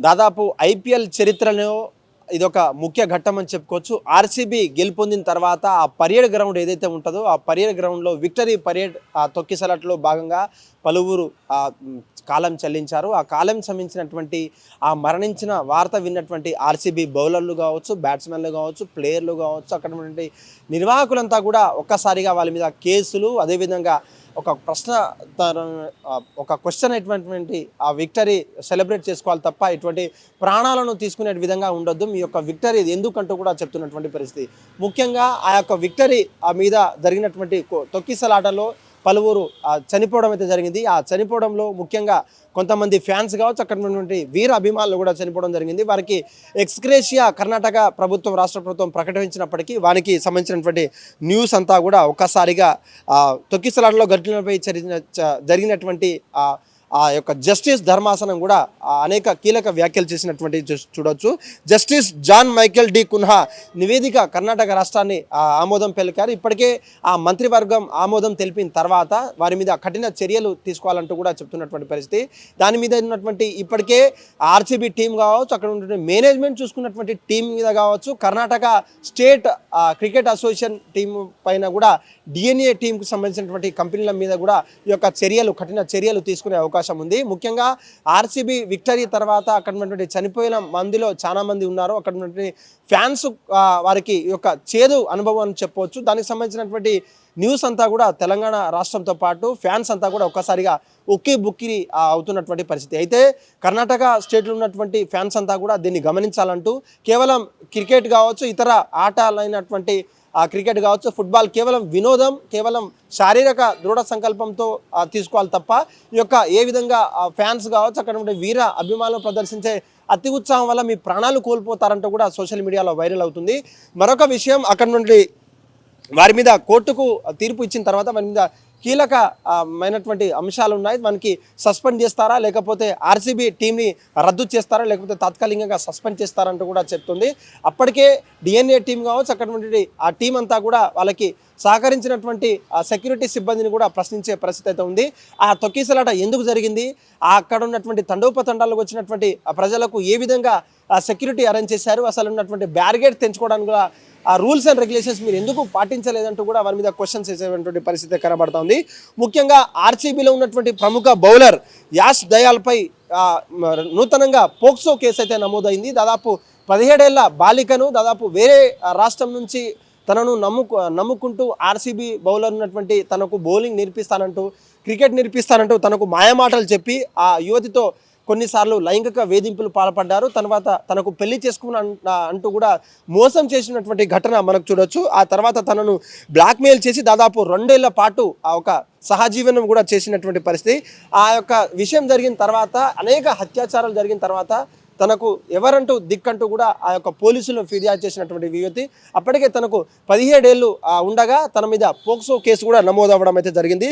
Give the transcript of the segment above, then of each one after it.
దాదాపు ఐపీఎల్ చరిత్రలో ఇదొక ముఖ్య ఘట్టం అని చెప్పుకోవచ్చు. ఆర్సీబీ గెలుపొందిన తర్వాత ఆ పరేడ్ గ్రౌండ్ ఏదైతే ఉంటుందో ఆ పరేడ్ గ్రౌండ్లో విక్టరీ పరేడ్ తొక్కిసలాటలో భాగంగా పలువురు కాలం చెల్లించారు. ఆ కాలం సంబంధించినటువంటి ఆ మరణించిన వార్త విన్నటువంటి ఆర్సీబీ బౌలర్లు కావచ్చు, బ్యాట్స్మెన్లు కావచ్చు, ప్లేయర్లు కావచ్చు, అక్కడ ఉన్నటువంటి నిర్వాహకులంతా కూడా ఒక్కసారిగా వాళ్ళ మీద కేసులు, అదేవిధంగా ఒక ప్రశ్న ఒక క్వశ్చన్ అటువంటి ఆ విక్టరీ సెలబ్రేట్ చేసుకోవాలి తప్ప ఇటువంటి ప్రాణాలను తీసుకునే విధంగా ఉండొద్దు. మీ యొక్క విక్టరీ ఎందుకంటూ కూడా చెప్తున్నటువంటి పరిస్థితి. ముఖ్యంగా ఆ యొక్క విక్టరీ మీద జరిగినటువంటి తొక్కిసలాటలో పలువురు చనిపోవడం అయితే జరిగింది. ఆ చనిపోవడంలో ముఖ్యంగా కొంతమంది ఫ్యాన్స్ కావచ్చు, అక్కడ ఉన్నటువంటి వీర అభిమానులు కూడా చనిపోవడం జరిగింది. వారికి ఎక్స్గ్రేషియా కర్ణాటక ప్రభుత్వం, రాష్ట్ర ప్రభుత్వం ప్రకటించినప్పటికీ వారికి సంబంధించినటువంటి న్యూస్ అంతా కూడా ఒక్కసారిగా తొక్కిసలాటలో ఘటనలపై జరిగినటువంటి ఆ యొక్క జస్టిస్ ధర్మాసనం కూడా అనేక కీలక వ్యాఖ్యలు చేసినటువంటి చూడొచ్చు. Justice John Michael D Cunha నివేదిక కర్ణాటక రాష్ట్రాన్ని ఆమోదం పలికారు. ఇప్పటికే ఆ మంత్రివర్గం ఆమోదం తెలిపిన తర్వాత వారి మీద కఠిన చర్యలు తీసుకోవాలంటూ కూడా చెప్తున్నటువంటి పరిస్థితి. దాని మీద ఉన్నటువంటి ఇప్పటికే ఆర్సీబీ టీం కావచ్చు, అక్కడ ఉన్నటువంటి మేనేజ్మెంట్ చూసుకున్నటువంటి టీం మీద కావచ్చు, Karnataka state cricket association team పైన కూడా డిఎన్ఏ టీంకు సంబంధించినటువంటి కంపెనీల మీద కూడా ఈ యొక్క కఠిన చర్యలు తీసుకునే అవకాశం ఉంది. ముఖ్యంగా ఆర్సీబీ విక్టరీ తర్వాత అక్కడ ఉన్నటువంటి చనిపోయిన మందిలో చాలా మంది ఉన్నారు. అక్కడ ఉన్నటువంటి ఫ్యాన్స్ వారికి ఈ యొక్క చేదు అనుభవం అని చెప్పవచ్చు. దానికి సంబంధించినటువంటి న్యూస్ అంతా కూడా తెలంగాణ రాష్ట్రంతో పాటు ఫ్యాన్స్ అంతా కూడా ఒక్కసారిగా ఉక్కి బుక్కి అవుతున్నటువంటి పరిస్థితి. అయితే కర్ణాటక స్టేట్లో ఉన్నటువంటి ఫ్యాన్స్ అంతా కూడా దీన్ని గమనించాలంటూ కేవలం క్రికెట్ కావచ్చు, ఇతర ఆటలైనటువంటి క్రికెట్ కావచ్చు, ఫుట్బాల్ కేవలం వినోదం, కేవలం శారీరక దృఢ సంకల్పంతో తీసుకోవాలి తప్ప ఈ యొక్క ఏ విధంగా ఫ్యాన్స్ కావచ్చు, అక్కడ ఉండే వీర అభిమానులు ప్రదర్శించే అతి ఉత్సాహం వల్ల మీ ప్రాణాలు కోల్పోతారంటూ కూడా సోషల్ మీడియాలో వైరల్ అవుతుంది. మరొక విషయం, అక్కడ నుండి వారి మీద కోర్టుకు తీర్పు ఇచ్చిన తర్వాత వారి మీద కీలకమైనటువంటి అంశాలు ఉన్నాయి. మనకి సస్పెండ్ చేస్తారా, లేకపోతే ఆర్సీబీ టీంని రద్దు చేస్తారా, లేకపోతే తాత్కాలికంగా సస్పెండ్ చేస్తారంటూ కూడా చెప్తుంది. అప్పటికే డిఎన్ఏ టీం కావచ్చు, అక్కడ నుండి ఆ టీం అంతా కూడా వాళ్ళకి సహకరించినటువంటి సెక్యూరిటీ సిబ్బందిని కూడా ప్రశ్నించే పరిస్థితి అయితే ఉంది. ఆ తొక్కిసలాట ఎందుకు జరిగింది, అక్కడ ఉన్నటువంటి తండోపతండాలకు వచ్చినటువంటి ప్రజలకు ఏ విధంగా సెక్యూరిటీ అరేంజ్ చేశారు, అసలు ఉన్నటువంటి బ్యారిగేడ్ తెంచుకోవడానికి కూడా ఆ రూల్స్ అండ్ రెగ్యులేషన్స్ మీరు ఎందుకు పాటించలేదంటూ కూడా వారి మీద క్వశ్చన్స్ వేసేటువంటి పరిస్థితి కనబడుతుంది. ముఖ్యంగా ఆర్సీబీలో ఉన్నటువంటి ప్రముఖ బౌలర్ యాష్ దయాల్పై నూతనంగా పోక్సో కేసు అయితే నమోదైంది. దాదాపు 17 ఏళ్ల బాలికను దాదాపు వేరే రాష్ట్రం నుంచి తనను నమ్ముకుంటూ ఆర్సీబీ బౌలర్ ఉన్నటువంటి తనకు బౌలింగ్ నేర్పిస్తానంటూ, క్రికెట్ నేర్పిస్తానంటూ తనకు మాయమాటలు చెప్పి ఆ యువతితో కొన్నిసార్లు లైంగిక వేధింపులు పాల్పడ్డారు. తర్వాత తనకు పెళ్లి చేసుకున్న అంటూ కూడా మోసం చేసినటువంటి ఘటన మనకు చూడొచ్చు. ఆ తర్వాత తనను బ్లాక్మెయిల్ చేసి దాదాపు 2 ఏళ్ల పాటు ఆ ఒక సహజీవనం కూడా చేసినటువంటి పరిస్థితి. ఆ యొక్క విషయం జరిగిన తర్వాత, అనేక అత్యాచారాలు జరిగిన తర్వాత తనకు ఎవరంటూ దిక్కంటూ కూడా ఆ యొక్క పోలీసులు ఫిర్యాదు చేసినటువంటి యువతి అప్పటికే తనకు 17 ఏళ్ళు ఉండగా తన మీద పోక్సో కేసు కూడా నమోదవ్వడం అయితే జరిగింది.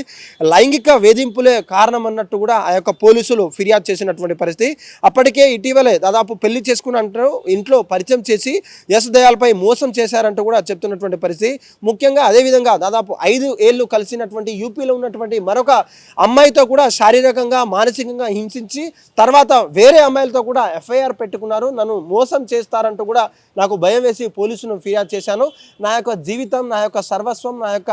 లైంగిక వేధింపులే కారణం అన్నట్టు కూడా ఆ యొక్క పోలీసులు ఫిర్యాదు చేసినటువంటి పరిస్థితి. అప్పటికే ఇటీవలే దాదాపు పెళ్లి చేసుకున్నట్టు ఇంట్లో పరిచయం చేసి యశ్ దయాల్పై మోసం చేశారంటూ కూడా చెప్తున్నటువంటి పరిస్థితి. ముఖ్యంగా అదేవిధంగా దాదాపు 5 ఏళ్ళు కలిసినటువంటి యూపీలో ఉన్నటువంటి మరొక అమ్మాయితో కూడా శారీరకంగా, మానసికంగా హింసించి తర్వాత వేరే అమ్మాయిలతో కూడా ఎఫ్ఐఆర్ పెట్టుకున్నారు. నన్ను మోసం చేస్తారంటూ కూడా నాకు భయం వేసి పోలీసులను ఫిర్యాదు చేశాను. నా యొక్క జీవితం, నా యొక్క సర్వస్వం, నా యొక్క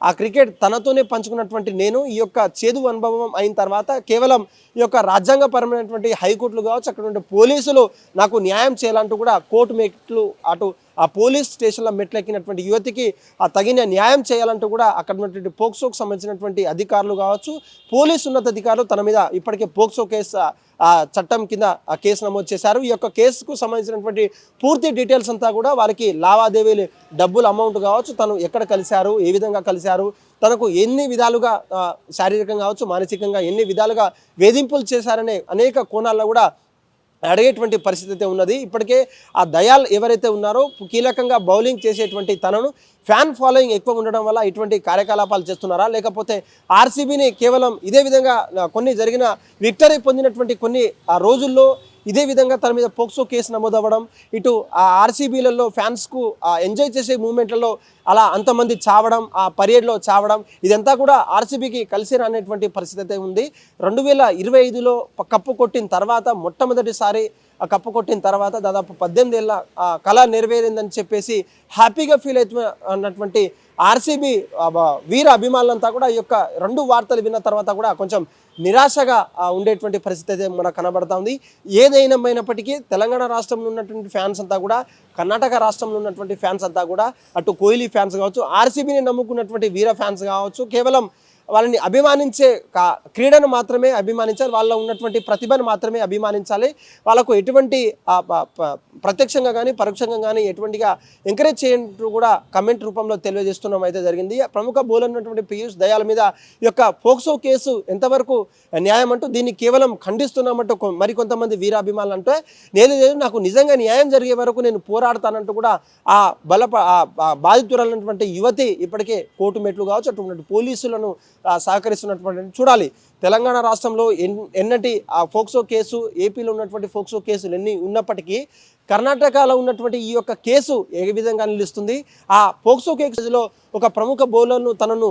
ఆ క్రికెట్ తనతోనే పంచుకున్నటువంటి నేను ఈ యొక్క చేదు అనుభవం అయిన తర్వాత కేవలం ఈ యొక్క రాజ్యాంగపరమైనటువంటి హైకోర్టులు కావచ్చు, అక్కడ ఉండే పోలీసులు నాకు న్యాయం చేయాలంటూ కూడా కోర్టు మెట్లు అటు ఆ పోలీస్ స్టేషన్లో మెట్లెక్కినటువంటి యువతికి ఆ తగిన న్యాయం చేయాలంటూ కూడా అక్కడ ఉన్నటువంటి పోక్సోకు సంబంధించినటువంటి అధికారులు కావచ్చు, పోలీసు ఉన్నతాధికారులు తన మీద ఇప్పటికే పోక్సో కేసు చట్టం కింద కేసు నమోదు చేశారు. ఈ యొక్క కేసుకు సంబంధించినటువంటి పూర్తి డీటెయిల్స్ అంతా కూడా వారికి లావాదేవీలు, డబ్బులు అమౌంట్ కావచ్చు, తను ఎక్కడ కలిశారు, ఏ విధంగా కలిశారు, తనకు ఎన్ని విధాలుగా శారీరకంగా కావచ్చు, మానసికంగా ఎన్ని విధాలుగా వేధింపులు చేశారనే అనేక కోణాల్లో కూడా అడిగేటువంటి పరిస్థితి అయితే ఉన్నది. ఇప్పటికే ఆ దయాల్ ఎవరైతే ఉన్నారో కీలకంగా బౌలింగ్ చేసేటువంటి తనను ఫ్యాన్ ఫాలోయింగ్ ఎక్కువ ఉండడం వల్ల ఇటువంటి కార్యకలాపాలు చేస్తున్నారా, లేకపోతే ఆర్సీబీని కేవలం ఇదే విధంగా కొన్ని జరిగిన విక్టరీ పొందినటువంటి కొన్ని రోజుల్లో ఇదే విధంగా తన మీద పోక్సో కేసు నమోదవ్వడం, ఇటు ఆ ఆర్సీబీలలో ఫ్యాన్స్కు ఎంజాయ్ చేసే మూమెంట్లలో అలా అంతమంది చావడం, ఆ పరేడ్లో చావడం, ఇదంతా కూడా ఆర్సీబీకి కలిసి రానేటువంటి పరిస్థితి అయితే ఉంది. 2025లో కప్పు కొట్టిన తర్వాత మొట్టమొదటిసారి కప్పు కొట్టిన తర్వాత దాదాపు 18 ఏళ్ళ కళ నెరవేరిందని చెప్పేసి హ్యాపీగా ఫీల్ అవుతున్నటువంటి ఆర్సీబీ వీర అభిమానులంతా కూడా ఈ యొక్క 2 వార్తలు విన్న తర్వాత కూడా కొంచెం నిరాశగా ఉండేటువంటి పరిస్థితి అయితే మనకు కనబడతా ఉంది. ఏదైనప్పటికీ తెలంగాణ రాష్ట్రంలో ఉన్నటువంటి ఫ్యాన్స్ అంతా కూడా, కర్ణాటక రాష్ట్రంలో ఉన్నటువంటి ఫ్యాన్స్ అంతా కూడా, అటు కోహ్లీ ఫ్యాన్స్ కావచ్చు, ఆర్సీబీని నమ్ముకున్నటువంటి వీర ఫ్యాన్స్ కావచ్చు, కేవలం వాళ్ళని అభిమానించే క్రీడను మాత్రమే అభిమానించాలి, వాళ్ళలో ఉన్నటువంటి ప్రతిభను మాత్రమే అభిమానించాలి. వాళ్ళకు ఎటువంటి ప్రత్యక్షంగా కానీ పరోక్షంగా కానీ ఎటువంటిగా ఎంకరేజ్ చేయటం కూడా కమెంట్ రూపంలో తెలియజేస్తున్నాం అయితే జరిగింది. ప్రముఖ బౌలర్ ఉన్నటువంటి పీయూష్ దయాల్ మీద ఈ యొక్క పోక్సో కేసు ఎంతవరకు న్యాయం అంటూ దీన్ని కేవలం ఖండిస్తున్నామంటూ మరికొంతమంది వీరాభిమానులు అంటే లేదు నాకు నిజంగా న్యాయం జరిగే వరకు నేను పోరాడతానంటూ కూడా ఆ బాధితురాలైనటువంటి యువతి ఇప్పటికే కోర్టు మెట్లు కావచ్చు, అటువంటి పోలీసులను సహకరిస్తున్నటువంటి చూడాలి. తెలంగాణ రాష్ట్రంలో ఎన్నటి ఆ ఫోక్సో కేసు, ఏపీలో ఉన్నటువంటి ఫోక్సో కేసులు ఎన్ని ఉన్నప్పటికీ కర్ణాటకలో ఉన్నటువంటి ఈ యొక్క కేసు ఏ విధంగా నిలుస్తుంది, ఆ పోక్సో కేసులో ఒక ప్రముఖ బౌలర్ను తనను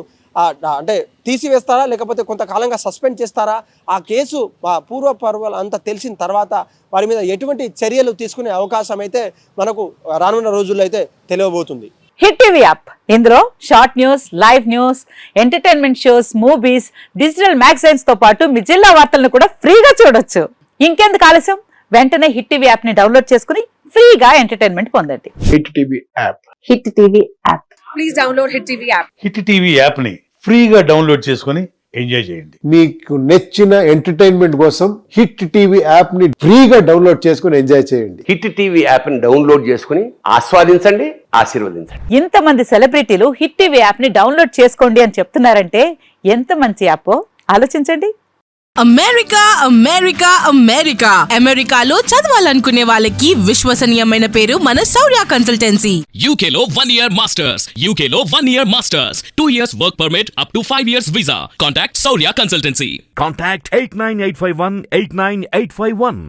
అంటే తీసివేస్తారా లేకపోతే కొంతకాలంగా సస్పెండ్ చేస్తారా, ఆ కేసు పూర్వపర్వాలు అంతా తెలిసిన తర్వాత వారి మీద ఎటువంటి చర్యలు తీసుకునే అవకాశం అయితే మనకు రానున్న రోజుల్లో అయితే తెలియబోతుంది. హిట్ టీవీ యాప్, ఇందులో short news, live news, entertainment shows, movies, digital magazines తో పాటు మీ జిల్లా వార్తలను కూడా ఫ్రీగా చూడొచ్చు. ఇంకెందుకు ఆలస్యం, వెంటనే హిట్ టీవీ యాప్ ని డౌన్లోడ్ చేసుకుని ఫ్రీగా ఎంటర్టైన్మెంట్ పొందండి. Hit TV app, hit TV app, please download hit TV app. Hit TV app ని ఫ్రీగా డౌన్లోడ్ చేసుకుని ఎంజాయ్ చేయండి. మీకు నచ్చిన ఎంటర్టైన్మెంట్ కోసం హిట్ టీవీ యాప్ ని ఫ్రీగా డౌన్లోడ్ చేసుకుని ఎంజాయ్ చేయండి. హిట్ టీవీ యాప్ ని డౌన్లోడ్ చేసుకుని ఆస్వాదించండి, ఆశీర్వదించండి. ఇంతమంది సెలబ్రిటీలు హిట్ టీవీ యాప్ ని డౌన్లోడ్ చేసుకోండి అని చెప్తున్నారంటే ఎంత మంచి యాప్ ఆలోచించండి. అమెరికా అమెరికా అమెరికా అమెరికాలో చదవాలనుకునే వాళ్ళకి విశ్వసనీయమైన పేరు మన శౌర్య కన్సల్టెన్సీ. UK లో 1 year masters, UK లో 1 year masters, 2 years work permit up to 5 years visa. Contact Saurya Consultancy. Contact 89851 89851.